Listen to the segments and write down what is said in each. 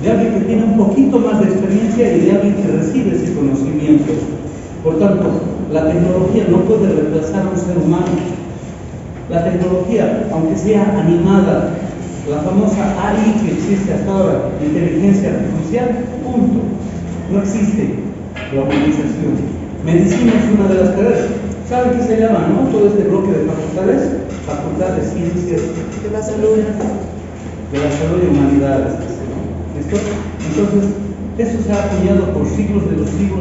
de alguien que tiene un poquito más de experiencia y de alguien que recibe ese conocimiento. Por tanto, la tecnología no puede reemplazar a un ser humano. La tecnología, aunque sea animada, la famosa AI que existe hasta ahora, inteligencia artificial, punto. No existe la humanización. Medicina es una de las carreras. ¿Saben qué se llama, no? Todo este bloque de facultades, facultad de ciencias De la salud. de la salud y humanidades. ¿Listo? Entonces, eso se ha apoyado por siglos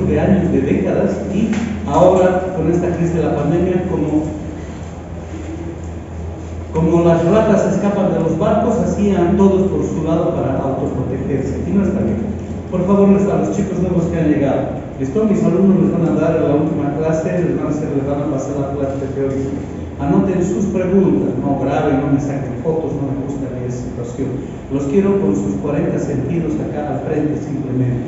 de años, de décadas, y ahora con esta crisis de la pandemia, como las ratas escapan de los barcos, así han todos por su lado para autoprotegerse. Y no está bien. Por favor, a los chicos nuevos que han llegado, ¿listo? Mis alumnos les van a dar la última clase, les van a pasar la clase teórica. Anoten sus preguntas, no graben, no me saquen fotos, no me gusta esa situación. Los quiero con sus 40 sentidos acá al frente simplemente.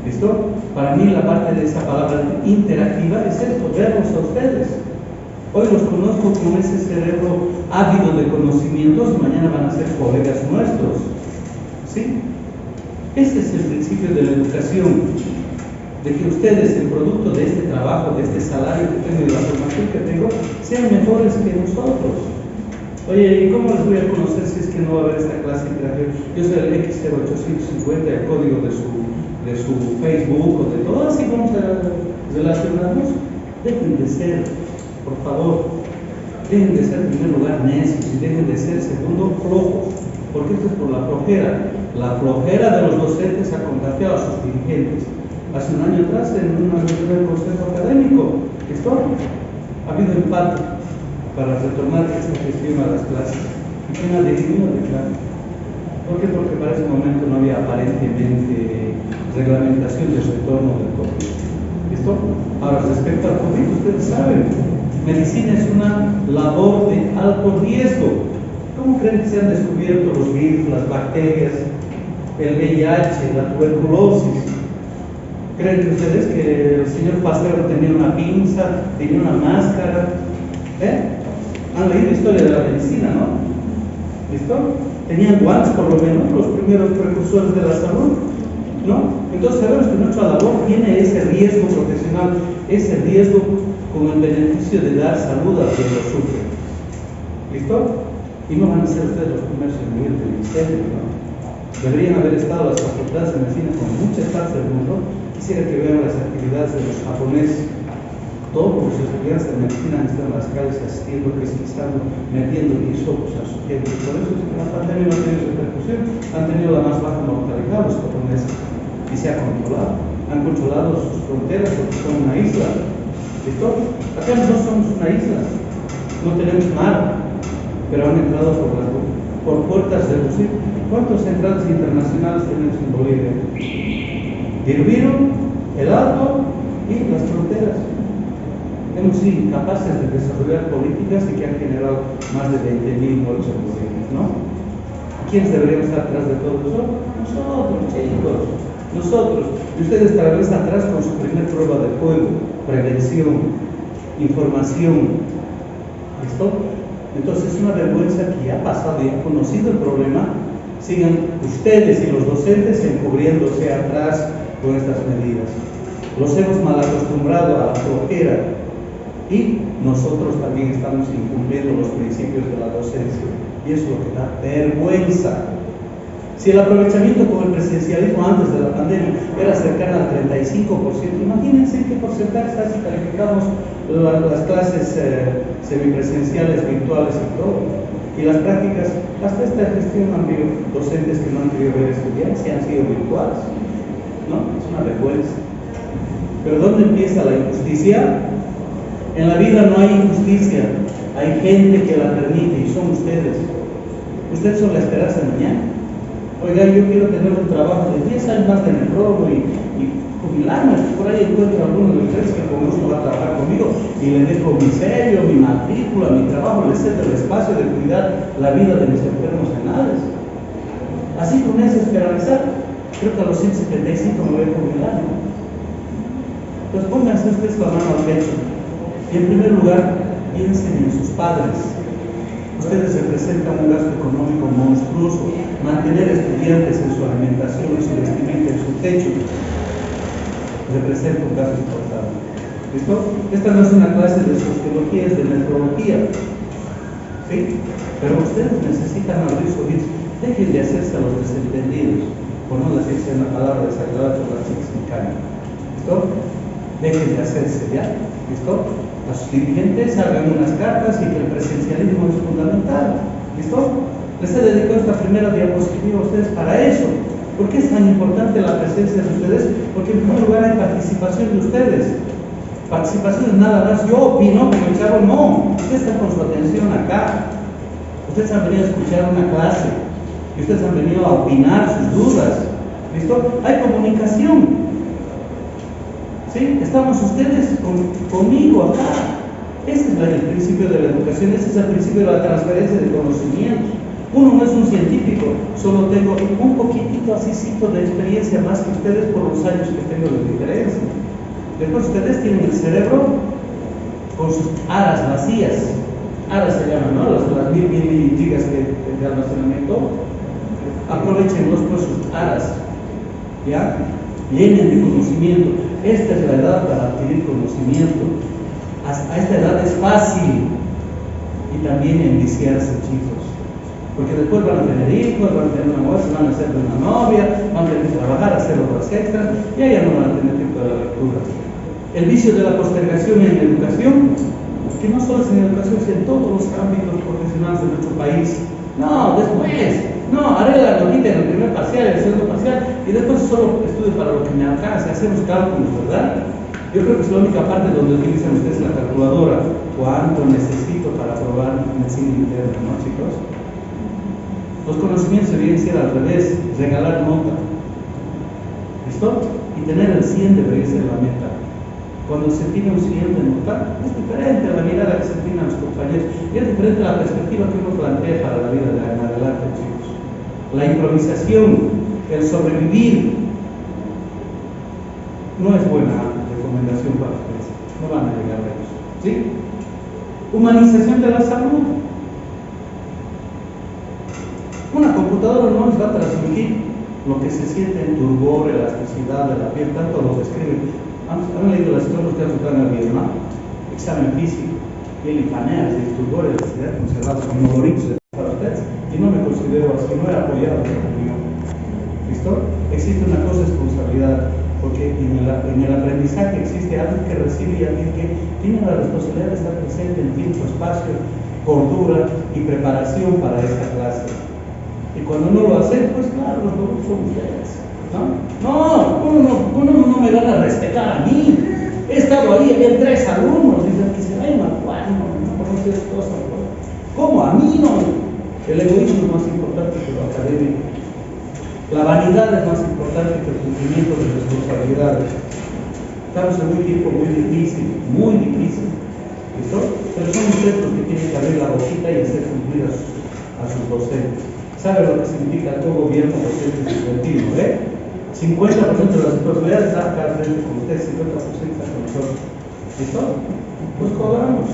¿Listo? Para mí la parte de esa palabra interactiva es esto, verlos a ustedes. Hoy los conozco con ese cerebro ávido de conocimientos, mañana van a ser colegas nuestros. ¿Sí? Ese es el principio de la educación, de que ustedes, el producto de este trabajo, de este salario que tengo y de la formación que tengo, sean mejores que nosotros. Oye, ¿y cómo les voy a conocer si es que no va a haber esta clase interactiva? Yo soy el X0850, el código de su Facebook o de todo, así vamos a relacionarnos. Dejen de ser, por favor, dejen de ser en primer lugar necios y dejen de ser segundo flojos, porque esto es por la flojera. La flojera de los docentes ha contagiado a sus dirigentes. Hace un año atrás, en una reunión del consejo académico, ha habido empate para retornar esta gestión a las clases. ¿Y quién ha dirigido de clase? ¿Por qué? Porque para ese momento no había aparentemente reglamentación del retorno del COVID. ¿Listo? Ahora, respecto al COVID, ustedes saben, medicina es una labor de alto riesgo. ¿Cómo creen que se han descubierto los virus, las bacterias, el VIH, la tuberculosis? ¿Creen ustedes que el señor Pasteur tenía una pinza, tenía una máscara? Han leído historia de la medicina, ¿no? ¿Listo? Tenían guantes, por lo menos, los primeros precursores de la salud, ¿no? Entonces sabemos que nuestra labor tiene ese riesgo profesional, ese riesgo con el beneficio de dar salud a quien lo sufre. ¿Listo? Y no van a ser ustedes los primeros en morir del incendio, ¿no? Deberían haber estado las facultades de medicina con muchas partes del mundo. Quisiera que vean las actividades de los japoneses. Todos los estudiantes de medicina están en las calles asistiendo, pesquisando, metiendo hisopos a su gente. Por eso es que la pandemia no ha tenido repercusión. Han tenido la más baja mortalidad los japoneses. Y se ha controlado. Han controlado sus fronteras porque son una isla. ¿Listo? Acá no somos una isla. No tenemos mar. Pero han entrado por puertas de Rusia. ¿Cuántas entradas internacionales tenemos en Bolivia? Hirvieron el Alto y las fronteras. Hemos sido incapaces de desarrollar políticas y que han generado más de 20.000 muertos en Bolivia, ¿no? ¿Quiénes deberíamos estar atrás de todo eso? Nosotros, chicos, nosotros. Y ustedes tal vez atrás con su primer prueba de fuego, prevención, información. ¿Listo? Entonces es una vergüenza que ya ha pasado y ha conocido el problema. Sigan ustedes y los docentes encubriéndose atrás con estas medidas. Los hemos mal acostumbrado a la flojera y nosotros también estamos incumpliendo los principios de la docencia. Y eso es lo que da vergüenza. Si el aprovechamiento con el presencialismo antes de la pandemia era cercano al 35%, imagínense qué porcentaje está si calificamos las clases semipresenciales, virtuales y todo. Y las prácticas, hasta esta gestión han habido docentes que no han querido ver estudiantes y han sido virtuales. ¿No? Es una vergüenza. Pero ¿dónde empieza la injusticia? En la vida no hay injusticia, hay gente que la permite y son ustedes. Ustedes son la esperanza de mañana. Oigan, yo quiero tener un trabajo de 10 años más de mi robo y jubilarme. Por ahí encuentro a alguno de ustedes que con gusto va a trabajar conmigo y le dejo mi sello, mi matrícula, mi trabajo, les cedo el espacio de cuidar la vida de mis enfermos renales. Así con esa esperanza, creo que a los 175 me voy a jubilar, ¿no? Pues pónganse ustedes la mano al pecho y en primer lugar piensen en sus padres, Ustedes representan un gasto económico monstruoso. Mantener estudiantes en su alimentación, en su vestimenta, en su techo, representa un gasto importante. ¿Listo? Esta no es una clase de sociología, es de metodología. ¿Sí? Pero ustedes necesitan abrir su oídos. Dejen de hacerse a los desentendidos, por no decirse una palabra desagradable por las chicas mecánicas. ¿Listo? Dejen de hacerse, ¿ya? ¿Listo? A sus dirigentes hagan unas cartas y que el presencialismo es fundamental. ¿Listo? Les he dedicado esta primera diapositiva a ustedes para eso. ¿Por qué es tan importante la presencia de ustedes? Porque en primer lugar hay participación de ustedes. Participación es nada más. Yo opino, como el chavo, no. Ustedes están con su atención acá. Ustedes han venido a escuchar una clase. Y ustedes han venido a opinar sus dudas. ¿Listo? Hay comunicación. ¿Sí? Estamos ustedes conmigo acá. Ese es el principio de la educación, ese es el principio de la transferencia de conocimientos. Uno no es un científico, solo tengo un poquitito asícito de experiencia más que ustedes por los años que tengo de diferencia. Después ustedes tienen el cerebro con sus aras vacías. Aras se llaman, ¿no? Las mil gigas de almacenamiento. Aprovechenlos por sus aras. ¿Ya? Llenen de conocimiento. Esta es la edad para adquirir conocimiento. A esta edad es fácil y también enviciarse, chicos. Porque después van a tener hijos, van a tener una mujer, van a hacer una novia, van a tener que trabajar, hacer otras extras y allá no van a tener tiempo de la lectura. El vicio de la postergación en educación, que no solo es en educación, sino en todos los ámbitos profesionales de nuestro país. No, después. No, arregla la notita en el primer parcial, el segundo parcial, y después solo estudio para lo que me alcance, hacemos cálculos, ¿verdad? Yo creo que es la única parte donde utilizan ustedes la calculadora. ¿Cuánto necesito para aprobar medicina interna, no, chicos? Los conocimientos deberían ser al revés, regalar nota. ¿Listo? Y tener el 100 debería ser la meta. Cuando se tiene un 100 de nota, es diferente a la mirada que se tiene a los compañeros, y es diferente a la perspectiva que uno plantea para la vida de en adelante, chicos. La improvisación, el sobrevivir, no es buena recomendación para ustedes, no van a llegar a eso. ¿Sí? Humanización de la salud. Una computadora no les va a transmitir lo que se siente en turgor, elasticidad de la piel, tanto lo describen. Han leído las historias que han en el video, ¿no? Examen físico, piel y paneas, de turgor, elasticidad conservados como loritos para ustedes. Y no me considero así, no he apoyado esta opinión. ¿Listo? Existe una cosa, responsabilidad, porque en el aprendizaje existe alguien que recibe y alguien que tiene la responsabilidad de estar presente en tiempo, espacio, cordura y preparación para esta clase. Y cuando no lo hacen, pues claro, los locos son ustedes. Uno no me van a respetar a mí. He estado ahí, había 3 alumnos, dicen que se vayan a Juan, no conoces cosas. ¿Cómo? A mí no. El egoísmo es más importante que lo académico. La vanidad es más importante que el cumplimiento de responsabilidades. Estamos en un tiempo muy difícil, ¿listo? Pero son ustedes los que tienen que abrir la boquita y hacer cumplir a sus docentes. ¿Sabe lo que significa todo gobierno docente estudiantino? 50% de las responsabilidades están acá frente con ustedes, 50% está con nosotros. ¿Listo? Pues cobramos.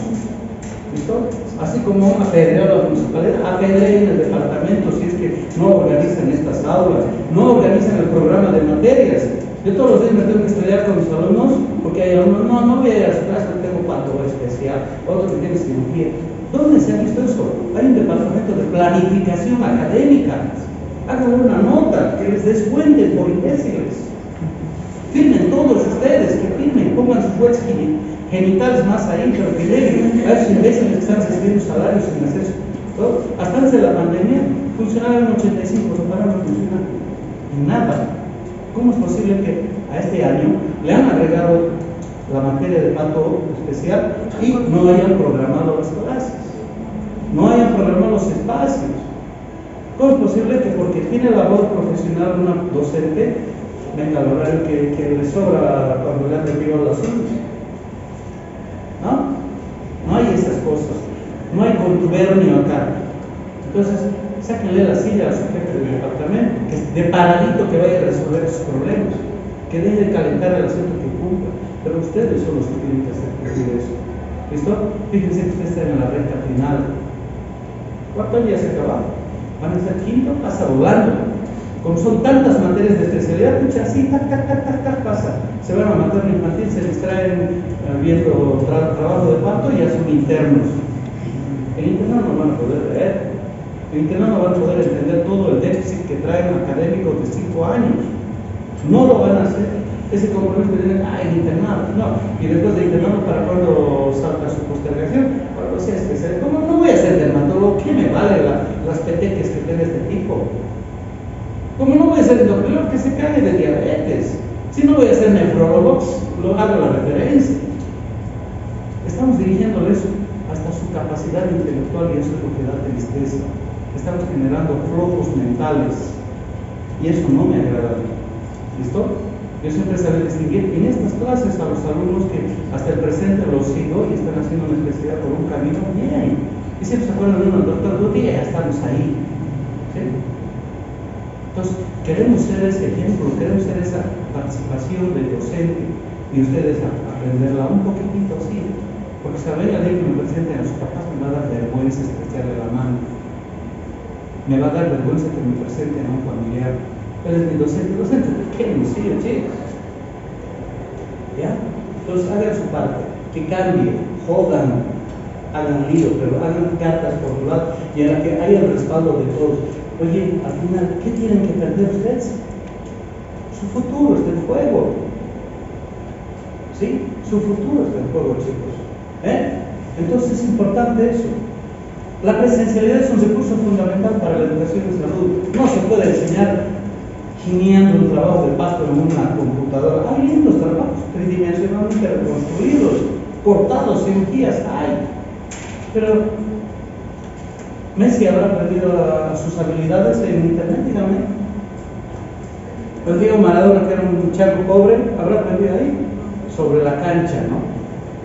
¿Listo? Así como apedrear a la municipalidad, apedreen el departamento si es que no organizan estas aulas, no organizan el programa de materias. Yo todos los días me tengo que estrellar con mis alumnos porque hay alumnos, no voy a ir a su clase, tengo cuanto especial, otro que tiene cirugía. ¿Dónde se ha visto eso? Hay un departamento de planificación académica. Hagan una nota que les descuenten por imbéciles. Firmen todos ustedes, que firmen, pongan sus huellas genitales más ahí, pero que lleguen a esos imbéciles que están recibiendo salarios sin hacer eso. Hasta antes de la pandemia funcionaba en 85, pero ahora no funciona en nada. ¿Cómo es posible que a este año le han agregado la materia de pato especial y no hayan programado las clases? No hayan programado los espacios. ¿Cómo es posible que porque tiene labor profesional una docente venga al horario que le sobra cuando le han enviado las uñas? No hay esas cosas, no hay contubernio acá. Entonces, sáquenle la silla a su jefe del departamento, que de paradito que vaya a resolver sus problemas, que deje de calentar el asunto que cumpla. Pero ustedes son los que tienen que hacer cumplir eso. ¿Listo? Fíjense que ustedes están en la recta final. ¿Cuánto año ya se acaba? Van a ser quinto, pasa volando. Como son tantas materias de especialidad, muchas así, pasa. Se van a materno infantil, se distraen viendo trabajo de parto y ya son internos. El interno no van a poder leer. El interno no van a poder entender todo el déficit que traen académicos de 5 años. No lo van a hacer. Ese compromiso que tienen, el internado, no. Y después de internado, ¿para cuándo salta su postergación? Cuando sea especial. ¿Cómo no voy a ser dermatólogo? ¿Qué me vale las peteques que tiene este tipo? ¿Cómo no voy a ser endocrinólogo? Que se cae de diabetes. Si no voy a ser nefrólogo, lo hago la referencia. Estamos dirigiéndoles hasta su capacidad intelectual y eso es lo que da tristeza. Estamos generando flojos mentales y eso no me agrada. ¿Listo? Yo siempre sabía distinguir en estas clases a los alumnos que hasta el presente los sigo y están haciendo una especialidad por un camino bien. Y siempre se acuerdan de uno, doctor Guti, ya estamos ahí. ¿Sí? Entonces, queremos ser ese ejemplo, queremos ser esa participación del docente y ustedes aprenderla un poquitito así. Porque saber la ley que me presenten a sus papás me va a dar vergüenza estrecharle la mano. Me va a dar vergüenza que me presenten a un familiar. Él es mi docente pequeño, sí, chicos. ¿Ya? Entonces hagan su parte, que cambien, jodan, hagan lío, pero hagan cartas por un lado y en la que haya el respaldo de todos. Oye, al final, ¿qué tienen que perder ustedes? Su futuro está en juego. ¿Sí? Su futuro está en juego, chicos. Entonces es importante eso. La presencialidad es un recurso fundamental para la educación de salud. No se puede enseñar gineando un trabajo de pasto en una computadora. Hay lindos trabajos tridimensionalmente reconstruidos, cortados, cirugías, hay. Pero Messi habrá aprendido sus habilidades en internet, dígame. El Diego Maradona, que era un chaco pobre, habrá aprendido ahí, sobre la cancha, ¿no?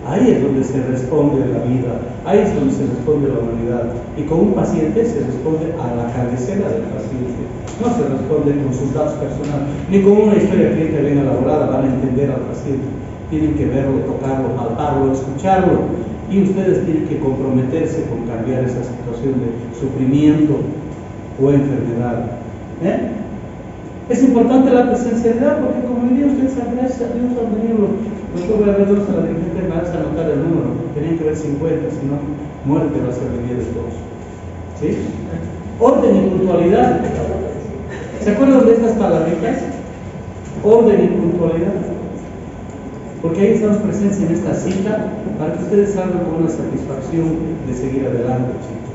Ahí es donde se responde la vida, ahí es donde se responde la humanidad. Y con un paciente se responde a la cabecera del paciente, no se responde con sus datos personales, ni con una historia clínica bien elaborada. Van a entender al paciente, tienen que verlo, tocarlo, palparlo, escucharlo, y ustedes tienen que comprometerse con cambiar esa situación de sufrimiento o enfermedad. Es importante la presencialidad porque, como diría usted, gracias a Dios han venido los gobernadores a la dirigente me hace anotar el número, tenían que ver 50, si no, muerte va a ser el día de todos. ¿Sí? Orden y puntualidad. ¿Se acuerdan de estas palabritas? Orden y puntualidad. Porque ahí estamos presentes en esta cita para que ustedes salgan con una satisfacción de seguir adelante, chicos.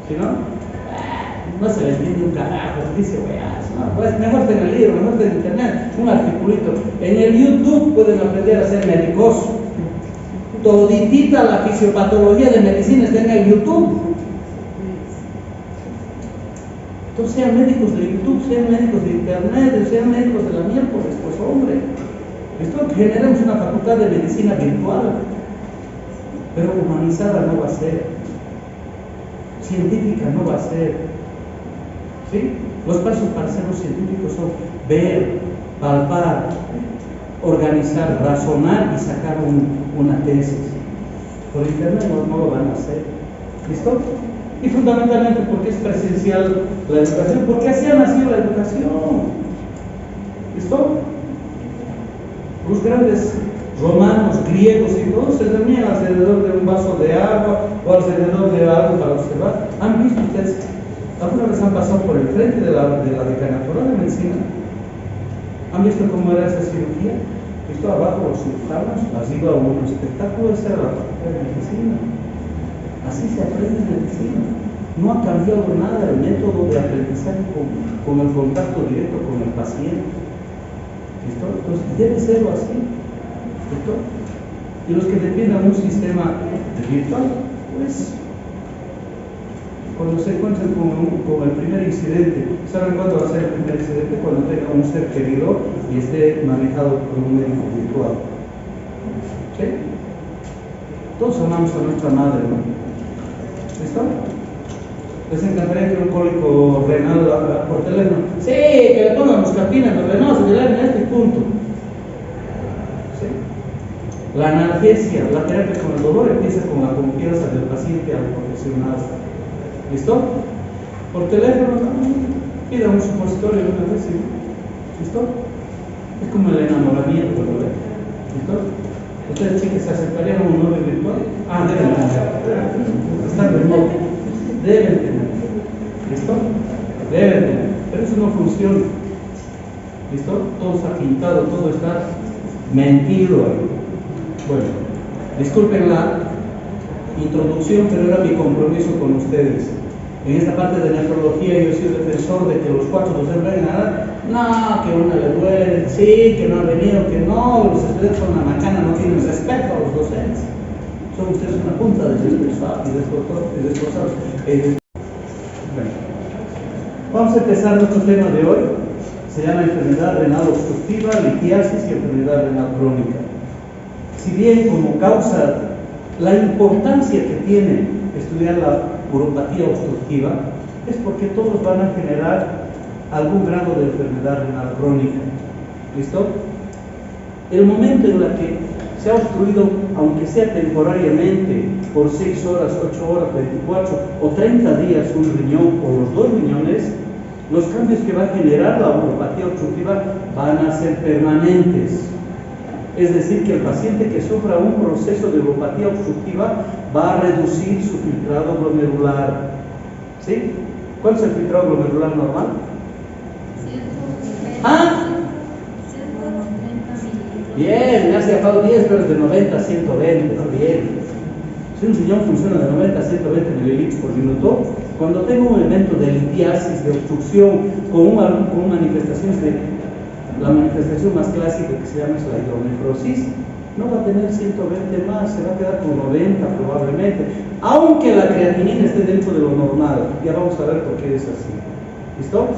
¿Sí, no? No se les entiende un carajo, dice weas, no, pues mejor en el libro, mejor en internet, un articulito. En el YouTube pueden aprender a ser médicos. Toditita la fisiopatología de medicina está en el YouTube. Entonces sean médicos de YouTube, sean médicos de internet, sean médicos de la miércoles, pues hombre. Esto generamos una facultad de medicina virtual, pero humanizada no va a ser, científica no va a ser. ¿Sí? Los pasos para ser los científicos son ver, palpar, organizar, razonar y sacar una tesis. Por internet no lo van a hacer. ¿Listo? Y fundamentalmente porque es presencial la educación, porque así ha nacido la educación. ¿Listo? Los grandes romanos, griegos y todos se reunían alrededor de un vaso de agua o alrededor de algo para observar. ¿Han visto ustedes? ¿Alguna vez han pasado por el frente de la decanatura de medicina? ¿Han visto cómo era esa cirugía? ¿Visto abajo los cirujanos? Arriba un espectáculo, esa era la facultad de medicina. Así se aprende medicina. No ha cambiado nada el método de aprendizaje con el contacto directo con el paciente. ¿Listo? Entonces debe serlo así. ¿Listo? Y los que defiendan un sistema virtual, pues cuando se encuentren con el primer incidente, ¿saben cuándo va a ser el primer incidente? Cuando tenga un ser querido y esté manejado por un médico virtual. ¿Sí? Todos amamos a nuestra madre, ¿no? ¿Listo? ¿Les encantaría que un cólico renal por teléfono? Sí, que le pongan buscapina endovenosa, que le hagan este punto. ¿Sí? La analgesia, la terapia con el dolor empieza con la confianza del paciente al profesional. ¿Listo? Por teléfono, pida un supositorio de una vez, ¿sí? ¿Listo? Es como el enamoramiento, ¿no? ¿Listo? ¿Ustedes, chicas, se acercarían a un novio virtual? Deben tener. Están remoto. Deben tener. ¿Listo? Deben tener. Pero eso no funciona. ¿Listo? Todo está pintado, todo está mentido ahí. Bueno, disculpen la introducción, pero era mi compromiso con ustedes. En esta parte de nefrología yo he sido defensor de que los 4 docentes vengan a dar, no, que una le duele, sí, que no ha venido, que no, los estudiantes con la macana no tienen respeto a los docentes. Son ustedes una punta de desesperanzados y destrozados. Bueno. Vamos a empezar nuestro tema de hoy. Se llama enfermedad renal obstructiva, litiasis y enfermedad renal crónica. Si bien como causa, la importancia que tiene estudiar la uropatía obstructiva es porque todos van a generar algún grado de enfermedad renal crónica. ¿Listo? El momento en el que se ha obstruido, aunque sea temporariamente, por 6 horas, 8 horas, 24 o 30 días un riñón o los 2 riñones, los cambios que va a generar la uropatía obstructiva van a ser permanentes. Es decir, que el paciente que sufra un proceso de uropatía obstructiva va a reducir su filtrado glomerular. ¿Sí? ¿Cuál es el filtrado glomerular normal? 130 Bien, me ha sacado 10, pero es de 90 a 120, ¿no? Bien. Si un riñón funciona de 90 a 120 mililitros por minuto, cuando tengo un evento de litiasis, de obstrucción, con manifestaciones de... La manifestación más clásica que se llama es la hidronefrosis, no va a tener 120 más, se va a quedar con 90 probablemente, aunque la creatinina esté dentro de lo normal. Ya vamos a ver por qué es así. ¿Listo?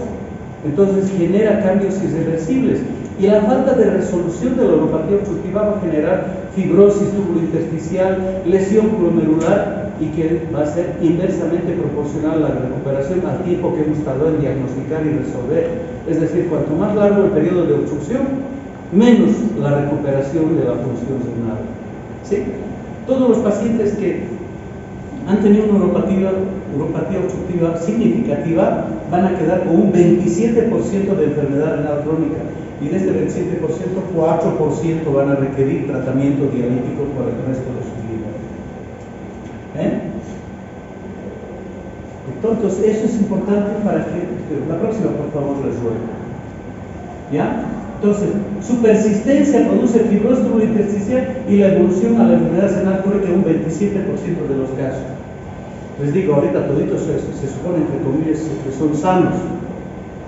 Entonces genera cambios irreversibles. Y la falta de resolución de la uropatía obstructiva va a generar fibrosis tubulointersticial, lesión glomerular y que va a ser inversamente proporcional a la recuperación al tiempo que hemos tardado en diagnosticar y resolver. Es decir, cuanto más largo el periodo de obstrucción, menos la recuperación de la función renal. ¿Sí? Todos los pacientes que han tenido una uropatía obstructiva significativa van a quedar con un 27% de enfermedad renal crónica. Y de este 27%, 4% van a requerir tratamiento dialítico por el resto de su vida. Entonces, eso es importante para que... La próxima, por favor, les ruego. ¿Ya? Entonces, su persistencia produce fibrosis tubulointersticial y la evolución a la enfermedad renal crónica en un 27% de los casos. Les digo, ahorita toditos se supone, entre comillas, que son sanos.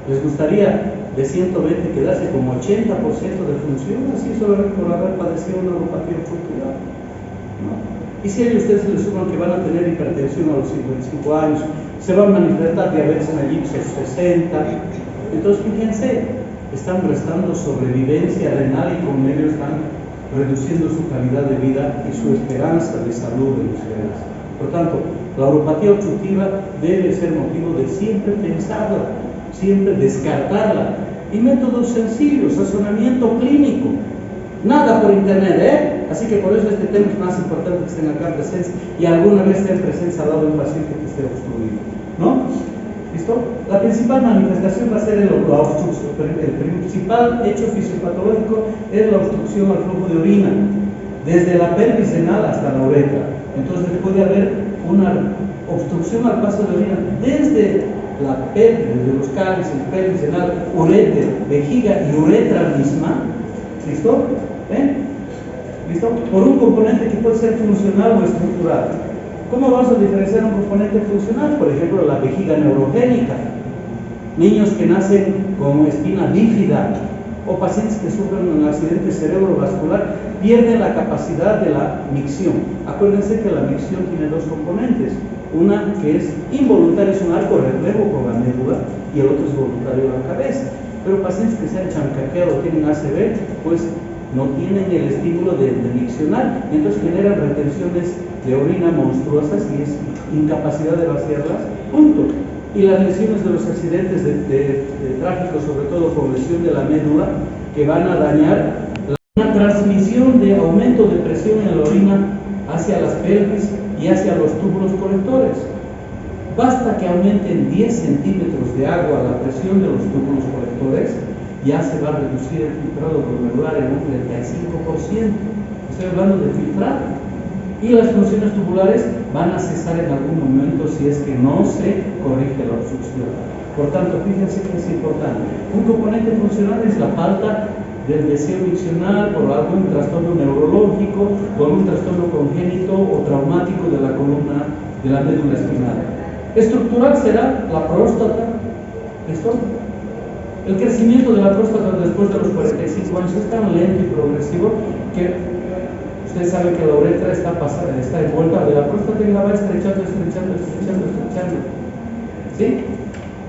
Les gustaría de 120 quedarse con 80% de función, así solo por haber padecido una uropatía obstructiva, ¿no? Y si a ustedes se les suman que van a tener hipertensión a los 55 años, se van a manifestar diabetes mellitus a los 60, entonces fíjense, están restando sobrevivencia renal y con ello están reduciendo su calidad de vida y su esperanza de salud en ustedes. Por tanto, la uropatía obstructiva debe ser motivo de siempre pensarla, siempre descartarla. Y métodos sencillos, razonamiento clínico. Nada por internet, Así que por eso este tema es más importante que estén acá presentes y alguna vez estén presentes al lado de un paciente que esté obstruido, ¿no? ¿Listo? La principal manifestación va a ser la obstrucción. El principal hecho fisiopatológico es la obstrucción al flujo de orina, desde la pelvis renal hasta la uretra. Entonces puede haber una obstrucción al paso de orina desde la pelvis, desde los cálices, pelvis renal, ureter, vejiga y uretra misma. ¿Listo? ¿Listo? Por un componente que puede ser funcional o estructural. ¿Cómo vamos a diferenciar un componente funcional? Por ejemplo, la vejiga neurogénica, niños que nacen con espina bífida o pacientes que sufren un accidente cerebrovascular pierden la capacidad de la micción. Acuérdense que la micción tiene dos componentes, una que es involuntaria, es un arco reflejo con la médula, y el otro es voluntario en la cabeza. Pero pacientes que se han chancaqueado o tienen ACV, pues no tienen el estímulo de miccionar, y entonces generan retenciones de orina monstruosas y es incapacidad de vaciarlas, punto. Y las lesiones de los accidentes de tráfico, sobre todo con lesión de la médula, que van a dañar la transmisión de aumento de presión en la orina hacia las pelvis y hacia los túbulos colectores. Basta que aumenten 10 centímetros de agua la presión de los túbulos colectores, ya se va a reducir el filtrado glomerular en un 35%. Estoy hablando de filtrar. Y las funciones tubulares van a cesar en algún momento si es que no se corrige la obstrucción. Por tanto, fíjense que es importante. Un componente funcional es la falta del deseo miccional por algún trastorno neurológico, por un trastorno congénito o traumático de la columna de la médula espinal. Estructural será la próstata. ¿Listo? El crecimiento de la próstata después de los 45 años es tan lento y progresivo que ustedes saben que la uretra está envuelta de la próstata y la va estrechando. ¿Sí?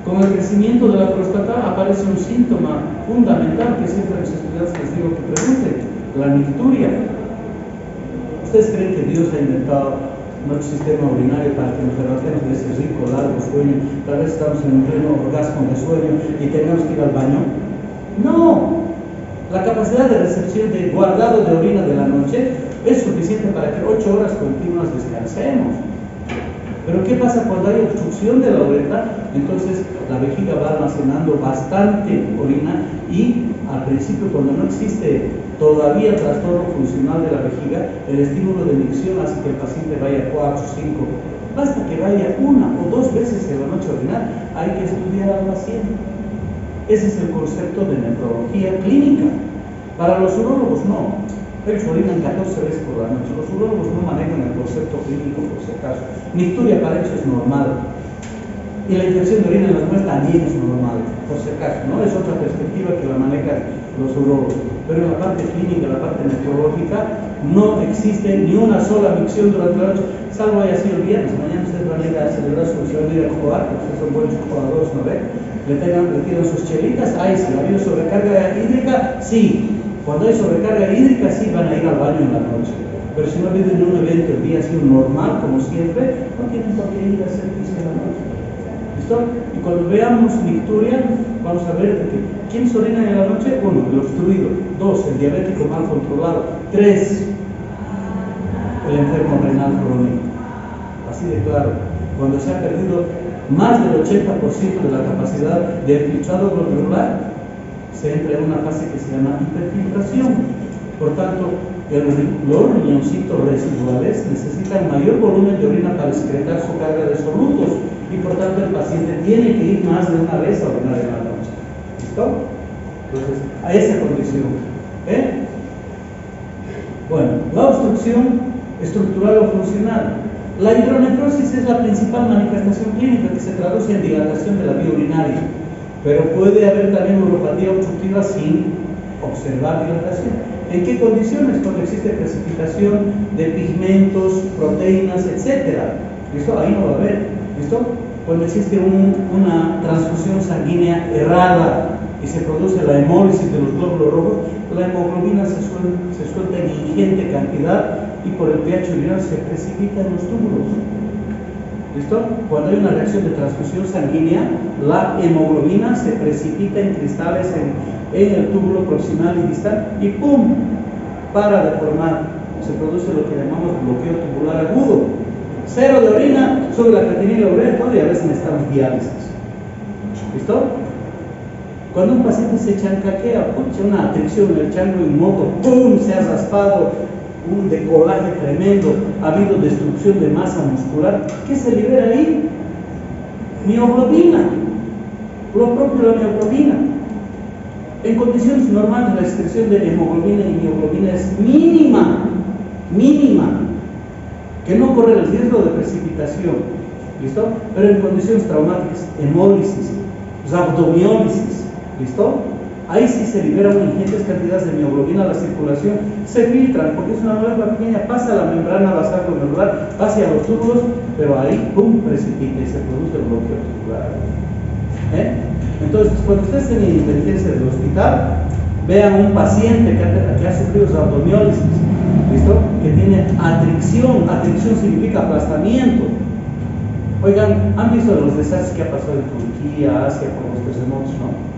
Con el crecimiento de la próstata aparece un síntoma fundamental que siempre a los estudiantes les digo que pregunten: la nicturia. ¿Ustedes creen que Dios ha inventado nuestro sistema urinario para que nos levantemos de ese rico, largo sueño? Tal vez estamos en un pleno orgasmo de sueño y tengamos que ir al baño. No. La capacidad de recepción de guardado de orina de la noche es suficiente para que 8 horas continuas descansemos. Pero ¿qué pasa cuando hay obstrucción de la uretra? Entonces la vejiga va almacenando bastante orina y al principio, cuando no existe todavía trastorno funcional de la vejiga, el estímulo de micción hace que el paciente vaya 4 o 5. Basta que vaya 1 o 2 veces en la noche a orinar, hay que estudiar al paciente. Ese es el concepto de nefrología clínica. Para los urólogos no. Ellos orinan 14 veces por la noche. Los urólogos no manejan el concepto clínico, por si acaso. Nicturia para ellos es normal. Y la infección de orina en las mujeres también es normal, por si acaso, ¿no? Es otra perspectiva que la manejan los urólogos. Pero en la parte clínica, en la parte nefrológica, no existe ni una sola micción durante la noche, salvo haya sido el viernes. Mañana ustedes van a ir a celebrar su van a ir a jugar, porque ustedes son buenos jugadores, ¿no ven? Le tiran sus chelitas. Ahí sí, ¿ha habido sobrecarga hídrica? Sí. Cuando hay sobrecarga hídrica, sí van a ir al baño en la noche. Pero si no ha habido en un evento el día ha sido normal, como siempre, no tienen por qué ir a hacer pis en la noche. ¿Listo? Y cuando veamos nicturia, vamos a ver que ¿quiénes orinan en la noche? 1, el obstruido. 2, el diabético mal controlado. 3, el enfermo renal crónico. Así de claro. Cuando se ha perdido más del 80% de la capacidad del filtrado glomerular, se entra en una fase que se llama hiperfiltración. Por tanto, los riñoncitos residuales necesitan mayor volumen de orina para excretar su carga de solutos y por tanto el paciente tiene que ir más de una vez a orinar en la noche. ¿Listo? Entonces, a esa condición. Bueno, la obstrucción estructural o funcional. La hidronefrosis es la principal manifestación clínica que se traduce en dilatación de la vía urinaria. Pero puede haber también uropatía obstructiva sin observar dilatación. ¿En qué condiciones? Cuando existe precipitación de pigmentos, proteínas, etc. ¿Listo? Ahí no va a haber. ¿Listo? Cuando existe una transfusión sanguínea errada y se produce la hemólisis de los glóbulos rojos, la hemoglobina se suelta en ingente cantidad y por el pH urinario se precipita en los túbulos. ¿Listo? Cuando hay una reacción de transfusión sanguínea, la hemoglobina se precipita en cristales en el túbulo proximal y distal y ¡pum! Para de formar. Se produce lo que llamamos bloqueo tubular agudo. 0 de orina, sube la creatinina urea y a veces necesitamos diálisis. ¿Listo? Cuando un paciente se chancaquea, una atracción en el chango inmoto, ¡pum! Se ha raspado, un decolaje tremendo, ha habido destrucción de masa muscular. ¿Qué se libera ahí? Mioglobina, lo propio de la mioglobina. En condiciones normales la excreción de hemoglobina y mioglobina es mínima, que no corre el riesgo de precipitación. ¿Listo? Pero en condiciones traumáticas, hemólisis, rhabdomiólisis, ¿listo? Ahí sí se liberan ingentes cantidades de mioglobina a la circulación, se filtran porque es una molécula pequeña, pasa a la membrana basal glomerular, pasa a los túbulos, pero ahí ¡pum! Precipita y se produce el bloqueo tubular. Entonces, cuando ustedes tienen inteligencia del hospital, vean un paciente que ha sufrido rhabdomiólisis, ¿listo? Que tiene atricción. Atricción significa aplastamiento. Oigan, ¿han visto los desastres que ha pasado en Turquía, Asia, con los terremotos, no?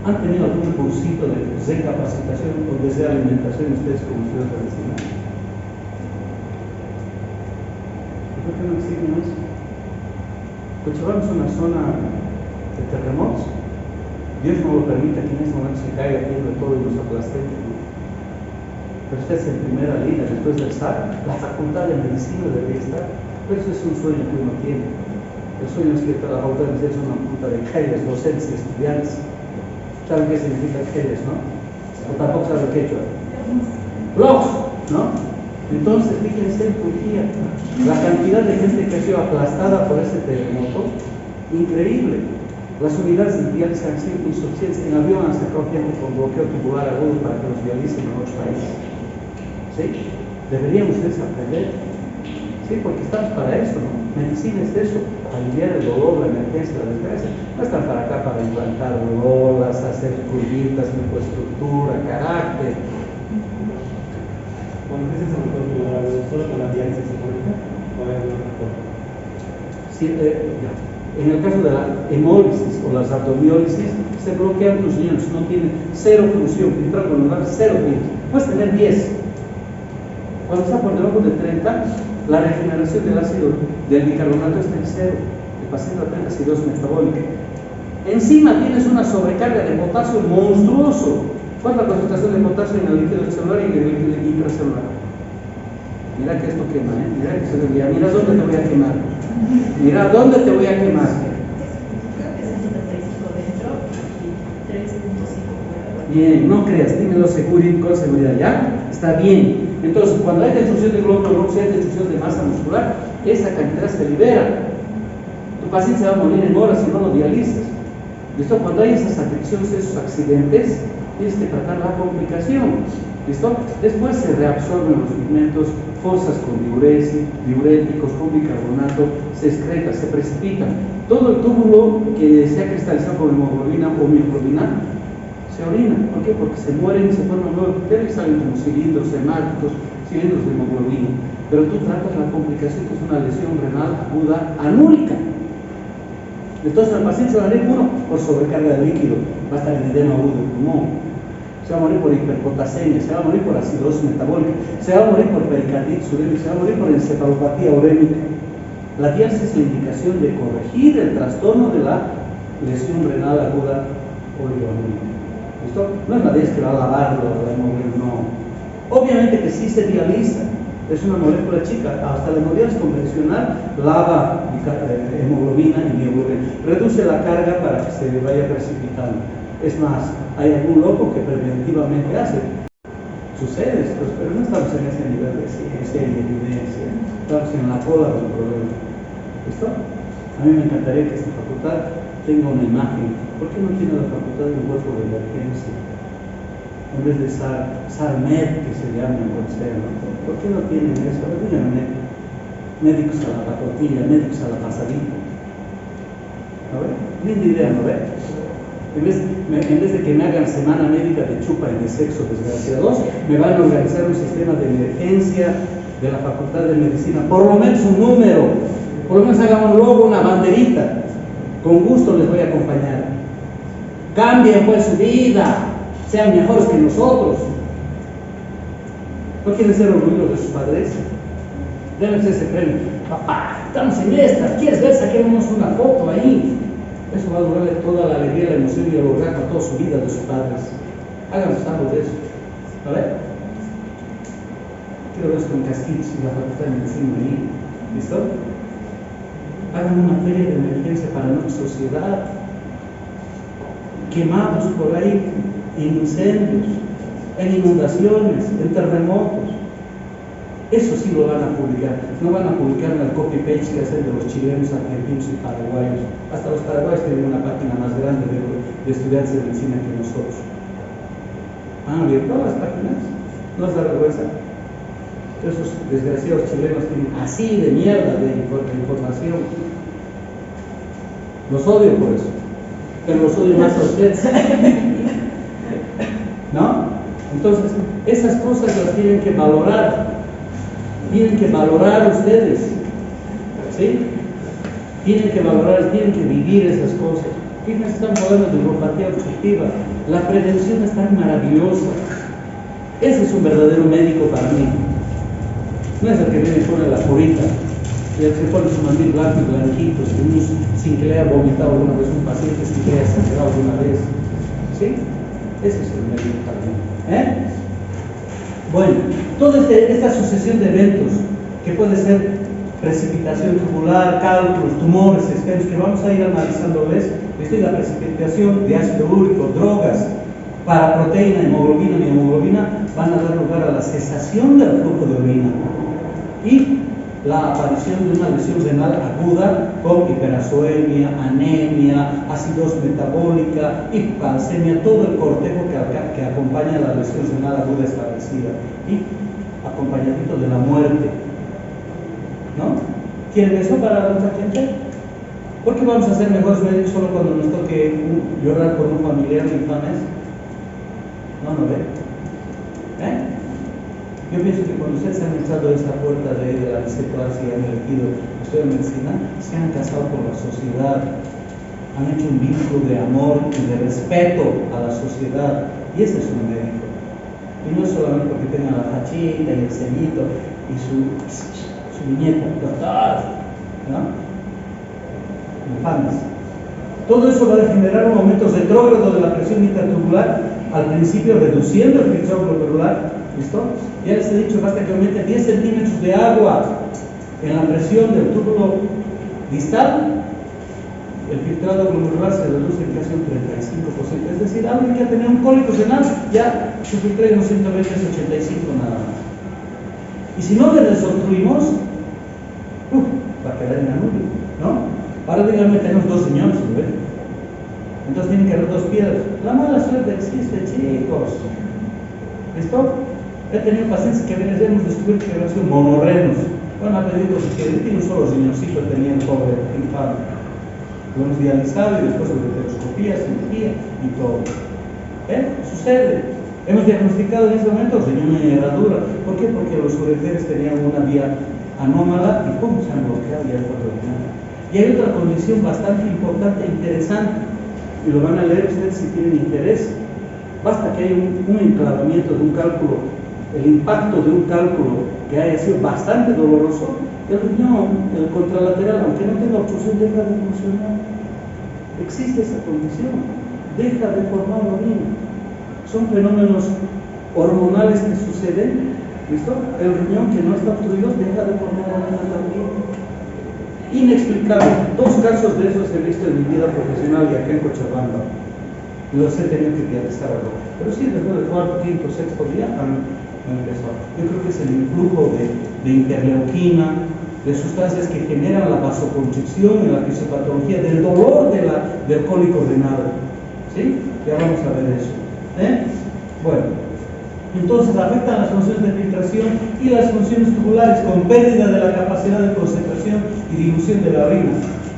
¿Han tenido algún cursito de recapacitación o de realimentación ustedes como estudiantes de medicina? ¿Por qué no exigen eso? Cochabamba es una zona de terremotos. Dios no lo permite que en este momento se caiga aquí de todo y nos aplastemos, ¿no? Pero usted es en primera línea después de estar, la facultad de medicina debería estar. Pero eso es un sueño que uno tiene. El sueño es que la facultad de medicina es una punta de caires, docentes y estudiantes. ¿Saben qué significa caires, no? O tampoco saben quechua. Blogs, ¿no? Entonces, fíjense en Turquía, la cantidad de gente que ha sido aplastada por ese terremoto, increíble. Las unidades de diálisis han sido insuficientes. En avión han sacado gente con bloqueo tubular agudo para que los dialicen en otros países. ¿Sí? Deberían ustedes aprender. Sí, porque estamos para eso, ¿no? Medicina es eso, aliviar el dolor, la emergencia, la desgracia. No están para acá para implantar bolas, hacer curvitas, microestructura, carácter. Bueno, ¿qué es eso? ¿Solo con la diálisis pública? ¿O hay alguna forma? Sí, ya. En el caso de la hemólisis o las abdomiólisis, se bloquean tus riñones, no tienen cero función, cero vidas. Puedes tener 10. Cuando está por debajo de 30, la regeneración del ácido del bicarbonato está en cero. El paciente aprende acidosis metabólica. Encima tienes una sobrecarga de potasio monstruoso. ¿Cuál es la concentración de potasio en el líquido celular y en el líquido intracelular? Mira que esto quema, mira que se desvía. Mira dónde te voy a quemar. Mira dónde te voy a quemar. Bien, no creas, dímelo con seguridad, ¿ya? Está bien. Entonces, cuando hay destrucción de glóbulos rojos, hay destrucción de masa muscular, esa cantidad se libera. Tu paciente se va a morir en horas si no lo dializas. ¿Listo? Cuando hay esas afecciones, esos accidentes, tienes que tratar la complicación. ¿Listo? Después se reabsorben los pigmentos, forzas con diuréticos, con bicarbonato, se excreta, se precipitan. Todo el túbulo que se ha cristalizado con hemoglobina o mioglobina se orina. ¿Por qué? Porque se mueren, se forman nuevos bacterias y salen como cilindros hemáticos, cilindros de hemoglobina. Pero tú tratas la complicación que es una lesión renal aguda anúrica. Entonces el paciente se va a morir, uno, por sobrecarga de líquido, va a estar en edema agudo del pulmón. Se va a morir por hiperpotasemia, se va a morir por acidosis metabólica, se va a morir por pericarditis urémica, se va a morir por encefalopatía urémica. La diálisis es la indicación de corregir el trastorno de la lesión renal aguda oligoanúrica. ¿Listo? No es la diálisis que va a lavarlo, la hemoglobina, no. Obviamente que sí se dializa, es una molécula chica, hasta la hemodiálisis convencional lava hemoglobina y mioglobina, reduce la carga para que se vaya precipitando. Es más, hay algún loco que preventivamente hace. Sucede esto, pero no estamos en ese nivel de ciencia y evidencia. Estamos en la cola del problema. ¿Listo? A mí me encantaría que esta facultad tenga una imagen. ¿Por qué no tiene la facultad de un cuerpo de emergencia? En vez de SARMED, que se llama en Bolsea, ¿no? ¿Por qué no tienen eso? Díganme, médicos a la pacotilla, médicos a la pasadita. ¿No ve? Linda idea, ¿no ve? En vez de que me hagan semana médica de chupa y de sexo desgraciados, me van a organizar un sistema de emergencia de la Facultad de Medicina, por lo menos un número, por lo menos hagan un logo, una banderita. Con gusto les voy a acompañar. Cambien pues su vida, sean mejores que nosotros. ¿No quieren ser orgullosos de sus padres? Denles ese premio. Papá, estamos en esta, ¿quieres ver? Saquemos una foto ahí. Eso va a durarle toda la alegría, la emoción y el orgasmo a toda su vida de sus padres. Háganos algo de eso. ¿Vale? Quiero ver con casquitos y la facultad de medicina ahí. ¿Listo? Hagan una feria de emergencia para nuestra sociedad. Quemados por ahí, en incendios, en inundaciones, en terremotos. Eso sí lo van a publicar. No van a publicar en el copy-paste que hacen de los chilenos, argentinos y paraguayos. Hasta los paraguayos tienen una página más grande de estudiantes de medicina que nosotros. ¿Han abierto todas las páginas? ¿No les da vergüenza? Esos desgraciados chilenos tienen así de mierda de información. Los odio por eso. Pero los odio más a ustedes. ¿No? Entonces, esas cosas las tienen que valorar. Tienen que valorar ustedes, ¿sí? Tienen que valorar, tienen que vivir esas cosas. Fíjense, estamos hablando de neuropatía obstructiva. La prevención es tan maravillosa. Ese es un verdadero médico para mí. No es el que viene y pone la curita. Y él se pone su mandil blanco y blanquito, sin que le haya vomitado alguna vez un paciente, sin que le haya sangrado alguna vez. ¿Sí? Ese es el médico también. Bueno, toda esta sucesión de eventos, que puede ser precipitación tubular, cálculos, tumores, esquemas, que vamos a ir analizándoles. Esto y la precipitación de ácido úrico, drogas, paraproteína, hemoglobina y hemoglobina van a dar lugar a la cesación del flujo de orina y la aparición de una lesión renal aguda con hiperazoemia, anemia, acidosis metabólica, hipercalcemia, todo el cortejo que acompaña a la lesión renal aguda establecida y acompañamiento de la muerte. ¿No? ¿Quieren eso para nuestra gente? ¿Por qué vamos a ser mejores médicos solo cuando nos toque llorar por un familiar infame? No ve. Yo pienso que cuando ustedes han entrado a esa puerta de la licenciatura y han elegido estudiar medicina, se han casado con la sociedad, han hecho un vínculo de amor y de respeto a la sociedad, y ese es un médico. Y no es solamente porque tenga la fachita y el ceñito y su viñeta, ¿no? Infames. Todo eso va a generar un aumento retrógrado de la presión intratubular, al principio reduciendo el filtrado glomerular. ¿Listo? Ya les he dicho, basta que aumente 10 centímetros de agua en la presión del túbulo distal, el filtrado glomerular se reduce en casi un 35%. Es decir, alguien que ha tenido un cólico renal, ya su filtrado inocente es 85 nada más. Y si no le desobstruimos, va a quedar en anulio, ¿no? Ahora díganme, tenemos 2 riñones, ¿no ven? Entonces tienen que haber 2 piedras. La mala suerte existe, chicos. ¿Listo? He tenido pacientes que hemos descubierto que habían sido monorrenos. Bueno, ha pedido que tiene un solo riñoncito, tenía el pobre infante. Lo hemos dializado y después de ureteroscopía, cirugía y todo. Sucede. Hemos diagnosticado en ese momento riñón en herradura. ¿Por qué? Porque los ureteres tenían una vía anómala y se han bloqueado y ya fue orinar. Y hay otra condición bastante importante e interesante, y lo van a leer ustedes si tienen interés. Basta que haya un enclavamiento de un cálculo, el impacto de un cálculo que haya sido bastante doloroso, el riñón, el contralateral, aunque no tenga obstrucción, deja de funcionar. Existe esa condición, deja de formar orina. Son fenómenos hormonales que suceden. ¿Listo? El riñón que no está obstruido deja de formar orina también. Inexplicable. 2 casos de esos he visto en mi vida profesional y acá en Cochabamba. Los he tenido que dializar algo. Pero sí, después del 4º, 5º, 6º día han empezado. Yo creo que es el influjo de interleuquina, de sustancias que generan la vasoconstricción y la fisiopatología del dolor del cólico renal. ¿Sí? Ya vamos a ver eso. Bueno, entonces afectan las funciones de filtración y las funciones tubulares con pérdida de la capacidad de concentración y dilución de la orina.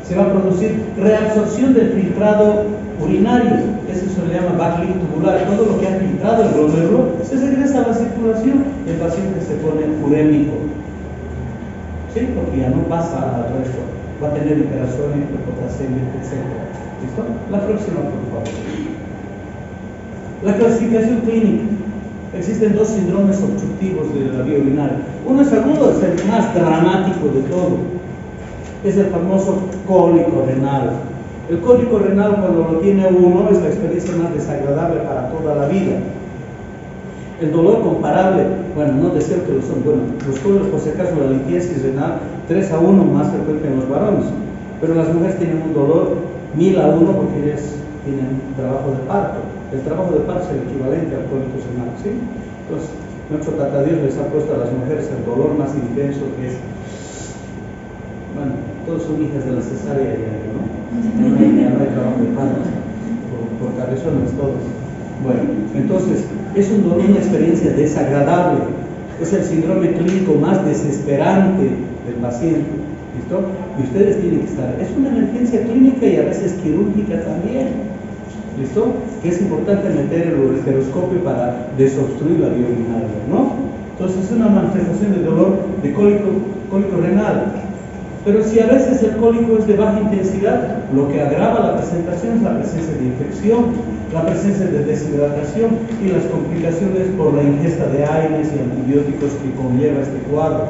Se va a producir reabsorción del filtrado urinario, eso se le llama backlink tubular. Todo lo que ha filtrado el glomérulo se regresa a la circulación y el paciente se pone urémico. ¿Sí? Porque ya no pasa al resto. Va a tener hiperazoemia, hiperpotasemia, etc. ¿Listo? La próxima, por favor. La clasificación clínica. Existen 2 síndromes obstructivos de la vía urinaria. Uno es agudo, es el más dramático de todo. Es el famoso cólico renal. El cólico renal, cuando lo tiene uno, es la experiencia más desagradable para toda la vida. El dolor comparable, bueno, no decir que lo son, bueno, los cólicos, por si acaso, la litiasis renal, 3-1 más frecuente en los varones, pero las mujeres tienen un dolor 1000-1 porque ellas tienen trabajo de parto. El trabajo de parto es el equivalente al cólico renal, ¿sí? Entonces, nuestro Tatadios les ha puesto a las mujeres el dolor más intenso que es, bueno, todos son hijas de la cesárea ya, ¿no? No hay trabajo de parto, por cabezones todos. Bueno, entonces, es una experiencia desagradable, es el síndrome clínico más desesperante del paciente, ¿listo? Y ustedes tienen que estar, es una emergencia clínica y a veces quirúrgica también, ¿listo? Que es importante meter el ureteroscopio para desobstruir la vía urinaria, ¿no? Entonces es una manifestación de dolor de cólico renal. Pero si a veces el cólico es de baja intensidad, lo que agrava la presentación es la presencia de infección, la presencia de deshidratación y las complicaciones por la ingesta de AINES y antibióticos que conlleva este cuadro.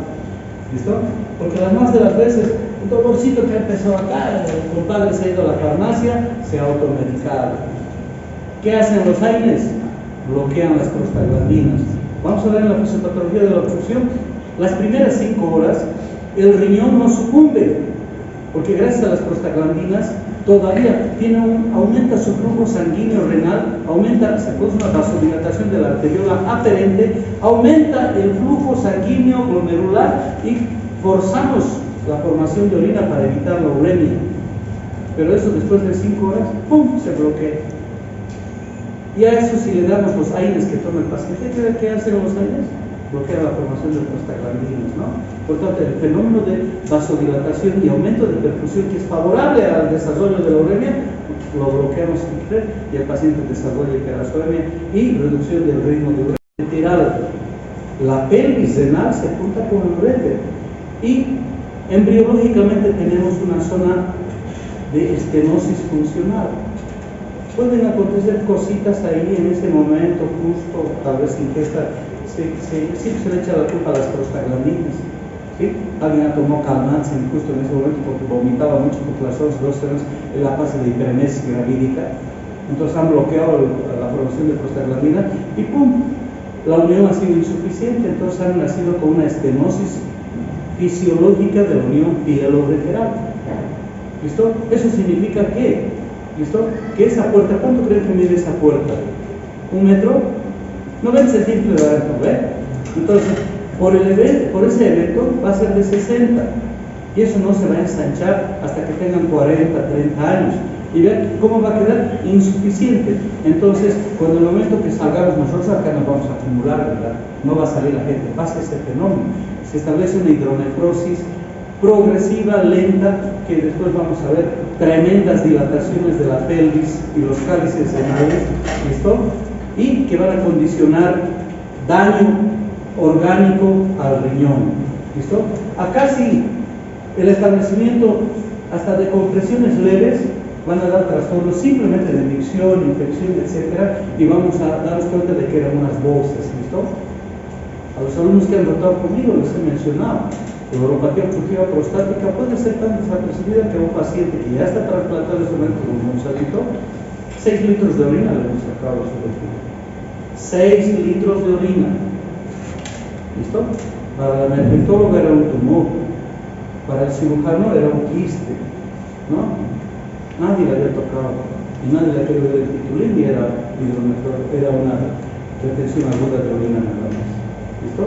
¿Listo? Porque además de las veces, el dolorcito que empezó acá, el compadre se ha ido a la farmacia, se ha automedicado. ¿Qué hacen los AINES? Bloquean las prostaglandinas. Vamos a ver en la fisiopatología de la obstrucción. Las primeras 5 horas, el riñón no sucumbe, porque gracias a las prostaglandinas todavía aumenta su flujo sanguíneo renal, se produce una vasodilatación de la arteriola aferente, aumenta el flujo sanguíneo glomerular y forzamos la formación de orina para evitar la uremia. Pero eso después de 5 horas, ¡pum!, se bloquea. Y a eso si le damos los AINES que toma el paciente, ¿qué hacen los AINES? Bloquea la formación de prostaglandinas, ¿no? Por tanto, el fenómeno de vasodilatación y aumento de perfusión, que es favorable al desarrollo de la uremia, lo bloqueamos sin querer y el paciente desarrolla hiperuremia y reducción del ritmo de uremia. La pelvis renal se junta con el uréter y embriológicamente tenemos una zona de estenosis funcional. Pueden acontecer cositas ahí en ese momento, justo, tal vez ingesta, siempre se le echa la culpa a las prostaglandinas, ¿sí? Alguien tomó calmantes justo en ese momento porque vomitaba mucho porque las dos semanas en la fase de hiperemesis gravídica, entonces han bloqueado la formación de prostaglandina y ¡pum!, la unión ha sido insuficiente, entonces han nacido con una estenosis fisiológica de la unión pielo-reteral. ¿Listo? Eso significa que, ¿listo?, que esa puerta, ¿cuánto creen que mide esa puerta? ¿1 metro? 90 centímetros de alto, ¿ve? Entonces, por ese evento va a ser de 60 y eso no se va a ensanchar hasta que tengan 40, 30 años y vean cómo va a quedar insuficiente. Entonces, cuando en el momento que salgamos nosotros acá nos vamos a acumular, ¿verdad? No va a salir la gente, pasa ese fenómeno, se establece una hidronefrosis progresiva, lenta, que después vamos a ver tremendas dilataciones de la pelvis y los cálices renales, ¿listo?, y que van a condicionar daño orgánico al riñón, ¿listo? Acá sí, el establecimiento hasta de compresiones leves van a dar trastornos simplemente de micción, infección, etcétera, y vamos a darnos cuenta de que eran unas bolsas, ¿listo? A los alumnos que han tratado conmigo les he mencionado, la neuropatía obstructiva prostática puede ser tan desapercibida que un paciente que ya está trasplantado en este momento con un salito, 6 litros de orina le hemos sacado a su vecino. 6 litros de orina. ¿Listo? Para la emergentóloga era un tumor, para el cirujano era un quiste, ¿no? Nadie le había tocado y nadie le había ver el titulín y era una retención aguda de orina nada más. ¿Listo?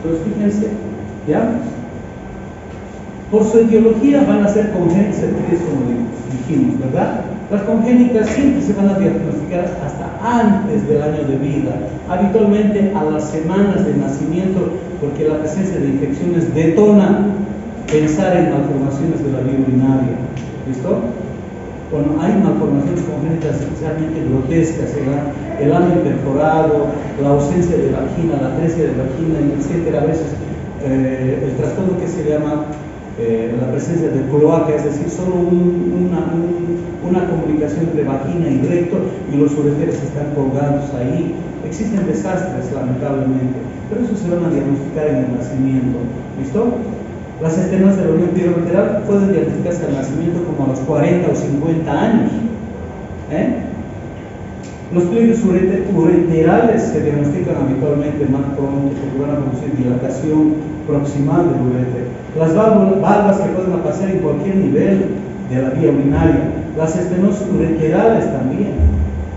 Entonces fíjense, ¿ya? Por su etiología van a ser congénitas, como dijimos, ¿verdad? Las congénitas siempre se van a diagnosticar hasta antes del año de vida, habitualmente a las semanas de nacimiento, porque la presencia de infecciones detona pensar en malformaciones de la vía urinaria. ¿Listo? Cuando hay malformaciones congénitas especialmente grotescas, el ano perforado, la ausencia de vagina, la atresia de vagina, etc., a veces el trastorno que se llama la presencia de cloaca, es decir, solo una comunicación entre vagina y recto y los ureteres están colgados ahí. Existen desastres, lamentablemente, pero eso se van a diagnosticar en el nacimiento. ¿Listo? Las estenosis de la unión pielo-reteral pueden diagnosticarse al nacimiento como a los 40 o 50 años. Los pliegues ureterales se diagnostican habitualmente más pronto porque van a producir dilatación proximal del uréter. Las valvas que pueden aparecer en cualquier nivel de la vía urinaria. Las estenosis ureterales también.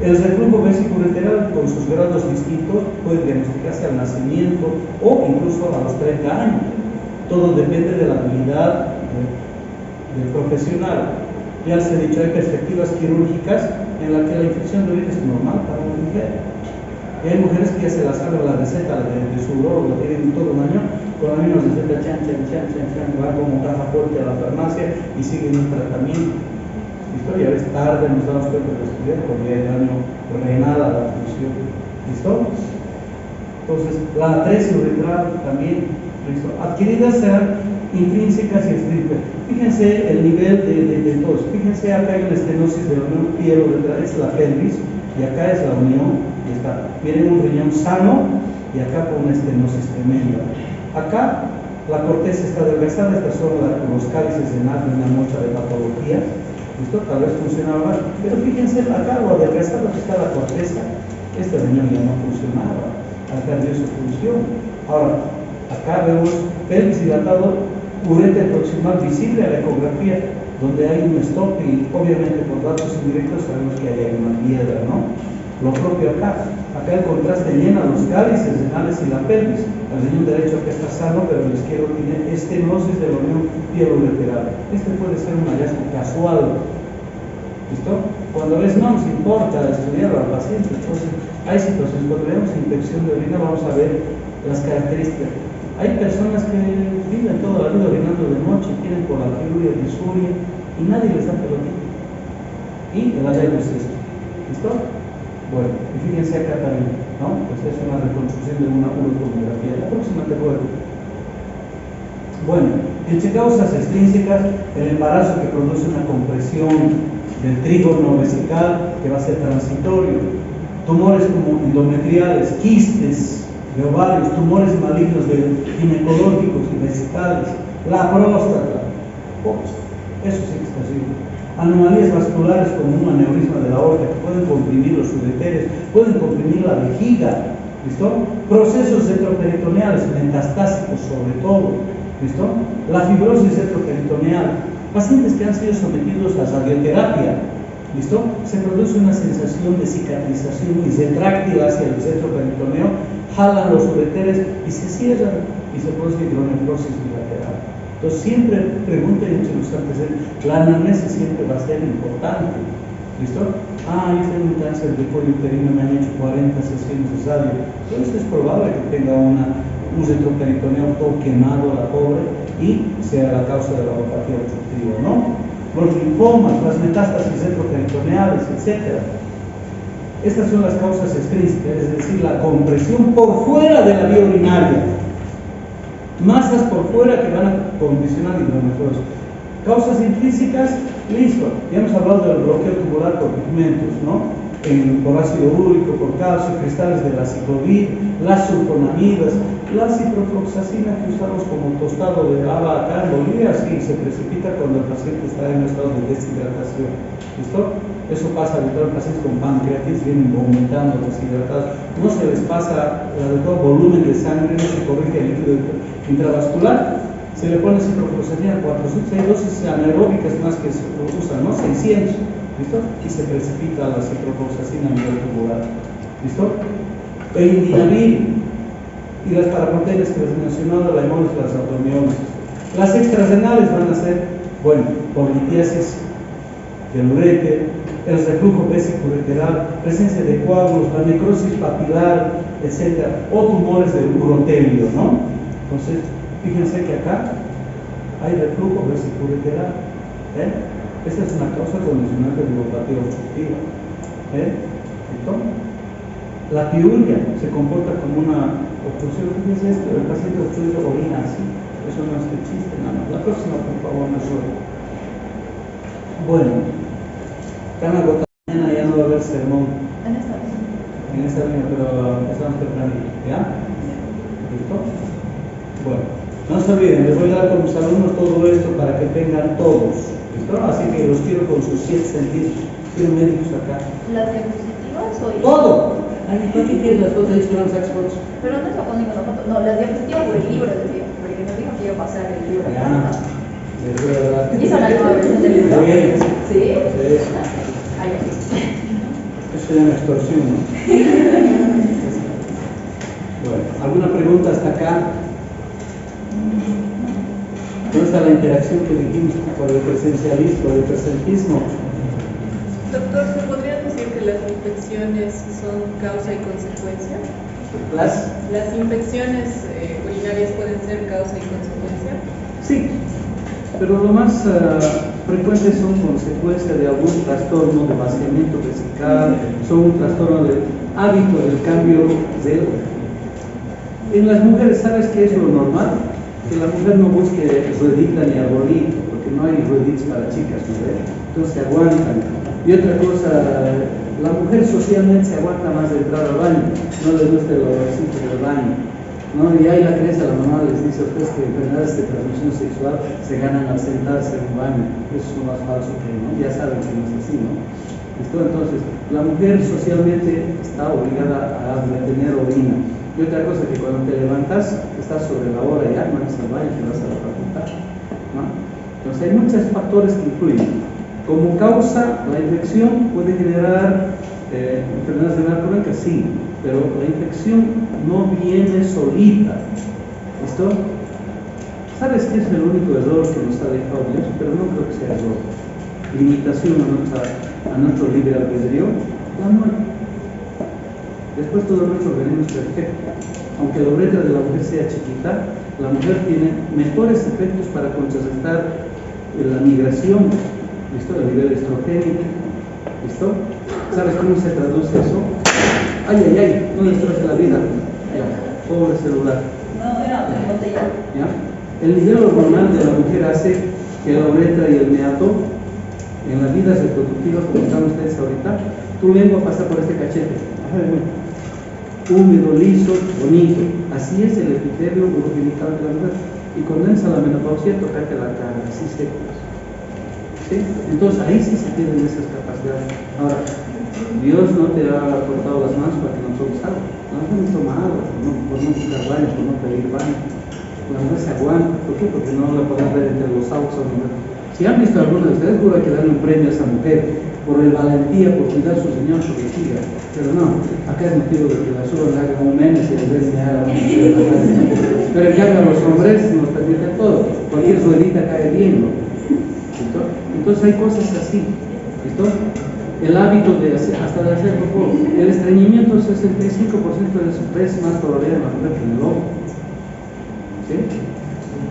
El reflujo vesico-ureteral con sus grados distintos puede diagnosticarse al nacimiento o incluso a los 30 años. Todo depende de la habilidad del profesional. Ya les he dicho, hay perspectivas quirúrgicas en las que la infección de orina es normal para una mujer. Y hay mujeres que ya se las saben la receta de su urólogo, tienen todo un año con la misma receta, van como caja fuerte a la farmacia y siguen un tratamiento. ¿Listo? Y a veces tarde nos damos cuenta de estudiar porque hay daño renal a la función. ¿Listo? Entonces, la atresia uretral también, ¿listo? Adquiridas serán intrínsecas y extrínsecas. Fíjense el nivel de todos. Fíjense, acá hay una estenosis de la unión pielo-uretral, es la pelvis, y acá es la unión, y está. Miren un riñón sano, y acá con una estenosis tremenda. Acá La corteza está adelgazada, estas son los cálices de una muestra de patología. ¿Listo? Tal vez funcionaba, pero fíjense acá lo adelgazado que está la corteza. Esta señora ya no funcionaba, ha perdido su función. Ahora, acá vemos pelvis dilatado, ureter proximal visible a la ecografía, donde hay un stop y obviamente por datos indirectos sabemos que hay una piedra, ¿no? Lo propio acá el contraste llena los cálices renales y la pelvis. El riñón derecho acá está sano, pero el izquierdo tiene estenosis de la unión pielo-ureteral. Este puede ser un hallazgo casual. ¿Listo? Cuando ves no nos importa estudiar al paciente, entonces hay situaciones, cuando vemos infección de orina vamos a ver las características. Hay personas que viven toda la vida orinando de noche, tienen por la piluria, disuria y nadie les da pelotita. Y el hallazgo es esto. ¿Listo? Bueno, y fíjense acá también, ¿no? Pues es una reconstrucción de una urotomografía. La próxima te ruego. Bueno, entre causas extrínsecas, el embarazo que produce una compresión del trígono vesical que va a ser transitorio, tumores como endometriales, quistes de ovarios, tumores malignos ginecológicos y vesicales, la próstata, eso sí que está terrible. Anomalías vasculares como un aneurisma de la aorta que pueden comprimir los ureteres, pueden comprimir la vejiga, ¿listo? Procesos retroperitoneales, metastásicos sobre todo, ¿listo? La fibrosis retroperitoneal, pacientes que han sido sometidos a radioterapia, ¿listo? Se produce una sensación de cicatrización y retráctil hacia el retroperitoneo, jalan los ureteres y se cierran y se produce hidronefrosis bilateral. Entonces siempre pregunten entre los antecedentes, la anamnesis siempre va a ser importante, ¿listo? Yo tengo un cáncer de cuello uterino, me han hecho 40 sesiones de radio, entonces es probable que tenga un retroperitoneo todo quemado a la pobre y sea la causa de la neuropatía obstructiva, ¿no? Los linfomas, las metástasis retroperitoneales, etc. Estas son las causas extrínsecas, es decir, la compresión por fuera de la vía urinaria. Masas por fuera que van a condicionar hidronefrosis. Causas intrínsecas, listo. Ya hemos hablado del bloqueo tubular por pigmentos, ¿no? Por ácido úrico, por calcio, cristales de la ciclovir, las sulfonamidas, la ciprofloxacina que usamos como tostado de haba acá en Bolivia, así se precipita cuando el paciente está en un estado de deshidratación. ¿Listo? Eso pasa habitualmente, pacientes con pancreatitis vienen vomitando, deshidratados. No se les pasa el adecuado volumen de sangre, no se corrige el líquido intravascular. Se le pone ciprofloxacina 400, hay dosis anaeróbicas más que se usan, ¿no? 600. ¿Listo? Y se precipita la ciprofloxacina a nivel tubular. ¿Listo? El indinavir y las paraproteínas que les he mencionado, la hemólisis, las automiosis. Las extrarrenales van a ser, bueno, politiasis del uréter, el reflujo vesico-ureteral, presencia de coágulos, la necrosis papilar, etc. O tumores del urotelio, ¿no? Entonces, fíjense que acá hay reflujo vesico-ureteral. Esta es una causa condicionante de neuropatía obstructiva. ¿Listo? La piuria se comporta como una obstrucción. Fíjense esto, el paciente obstruido orina así. Eso no es que chiste, nada más. La próxima, por favor, me ruego. Bueno, están agotados. Mañana ya no va a haber sermón. En esta línea, pero estamos tempranito, ¿ya? ¿Listo? Bueno, no se olviden, les voy a dar con mis alumnos todo esto para que tengan todos. ¿Listo? Así que los quiero con sus 7 sentidos. Quiero médicos acá. ¿Las diapositivas o el... ¡Todo! ¿Para qué quieres las fotos? ¿Dicho las fotos? Pero no está poniendo la foto. No, las diapositivas o el libro, decía. Porque nos dijo que iba a pasar el libro. Ya. Les voy a dar. ¿Y esa es la nueva versión del libro? Sí. ¿Sí? Sí. Eso se llama extorsión, ¿no? Bueno, ¿alguna pregunta hasta acá? ¿Dónde está la interacción que dijimos por el presencialismo, el presentismo? Doctor, ¿se podría decir que las infecciones son causa y consecuencia? Las infecciones urinarias pueden ser causa y consecuencia. Sí, pero lo más frecuente son consecuencia de algún trastorno de vaciamiento vesical, son un trastorno de hábito del cambio del... En las mujeres, ¿sabes qué es lo normal? Que la mujer no busque ruedita ni arbolito, porque no hay rueditas para chicas, ¿no? Entonces se aguantan. Y otra cosa, la mujer socialmente se aguanta más de entrar al baño, no le gusta el olorcito del baño. ¿no? Y ahí la creencia, la mamá les dice pues, que enfermedades de transmisión sexual se ganan al sentarse en un baño. Eso es lo más falso que, ¿no? Ya saben que no es así, ¿no? ¿Listo? Entonces, la mujer socialmente está obligada a retener orina. Y otra cosa, que cuando te levantas, estás sobre la hora ya, no vas al baño, te vas a la facultad, ¿no? Entonces, hay muchos factores que influyen. Como causa, la infección puede generar enfermedades renal crónicas, sí, pero la infección no viene solita. ¿Listo? ¿Sabes qué es el único error que nos ha dejado Dios? Pero no creo que sea error. Limitación a nuestro libre albedrío, la muerte. Después todo nuestro veneno es perfecto. Aunque la uretra de la mujer sea chiquita, la mujer tiene mejores efectos para contrarrestar la migración, ¿listo? El nivel estrogénico, ¿listo? ¿Sabes cómo se traduce eso? Ay, ay, ay, no destroce la vida. Ya, pobre celular. No, era botella. ¿Ya? El nivel hormonal de la mujer hace que la uretra y el meato, en las vidas reproductivas, como están ustedes ahorita, tu lengua pasa por este cachete. Húmedo, liso, bonito. Así es el epitelio urogenital de la mujer. Y cuando entra la menopausia, tocarte la cara, así seco. ¿Sí? Entonces ahí sí se tienen esas capacidades. Ahora, Dios no te ha cortado las manos para que no tomes agua. La mujer no toma agua, por no buscar baño, por no pedir baño. La mujer se aguanta. ¿Por qué? Porque no la podemos ver entre los autos a la mujer. Si han visto alguno de ustedes, seguro hay que darle un premio a esa mujer por el valentía, por cuidar a su señor, por que siga. Pero no, acá es motivo de que la suban haga un meme y les den a la mujer. Pero en cambio a los hombres nos permiten todo. Cualquier ruedita cae bien, ¿no? Entonces hay cosas así. ¿Listo? El hábito de hacer, hasta de hacer popó. El estreñimiento, el 65% de su vez más probabilidad en la mujer que en el hombre. ¿Sí?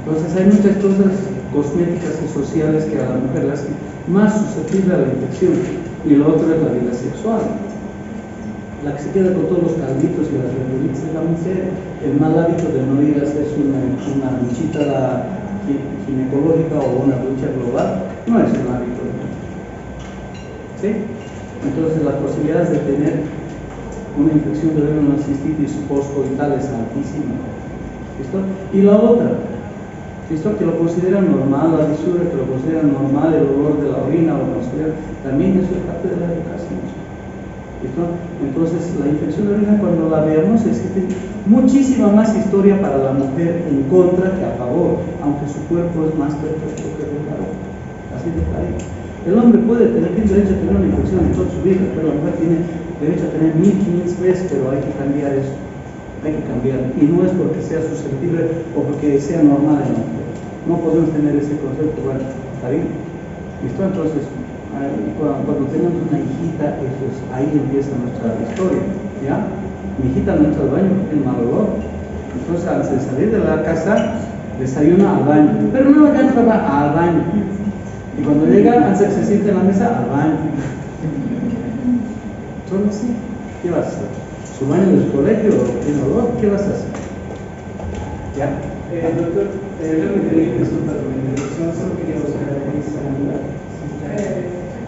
Entonces hay muchas cosas cosméticas y sociales que a la mujer la hacen más susceptible a la infección. Y lo otro es la vida sexual. La que se queda con todos los calditos y las revoluciones es la mujer. El mal hábito de no ir a hacerse una duchita ginecológica o una ducha global no es un hábito. ¿Sí? Entonces las posibilidades de tener una infección de una cistitis postcoital es altísima. ¿Listo? Y la otra, ¿listo? Que lo consideran normal, la lisura, que lo consideran normal, el olor de la orina, lo consideran, también eso es parte de la educación. ¿Listo? Entonces la infección de orina, cuando la veamos, existe muchísima más historia para la mujer en contra que a favor, aunque su cuerpo es más perfecto que el varón. Así de claro. El hombre tiene derecho a tener una infección en toda su vida, pero la mujer tiene derecho a tener 1500 veces, pero hay que cambiar eso. Hay que cambiar. Y no es porque sea susceptible o porque sea normal en la mujer. No podemos tener ese concepto. Bueno, ¿está bien? ¿Listo? Entonces, cuando tenemos una hijita, ahí empieza nuestra historia. ¿Ya? Mi hijita no entra al baño porque tiene mal olor. Entonces, antes de salir de la casa, desayuna al baño. Pero no ya no va al baño. Y cuando llega, antes que se siente en la mesa, al baño. Solo así. ¿Qué vas a hacer? ¿Su baño de su colegio tiene olor? ¿Qué vas a hacer? ¿Ya? Doctor, realmente disculpa por mi interrupción, solo quería buscar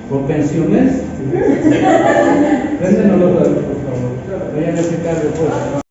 ¿Por pensiones? Préndenos los datos, por favor. Vayan a checar después.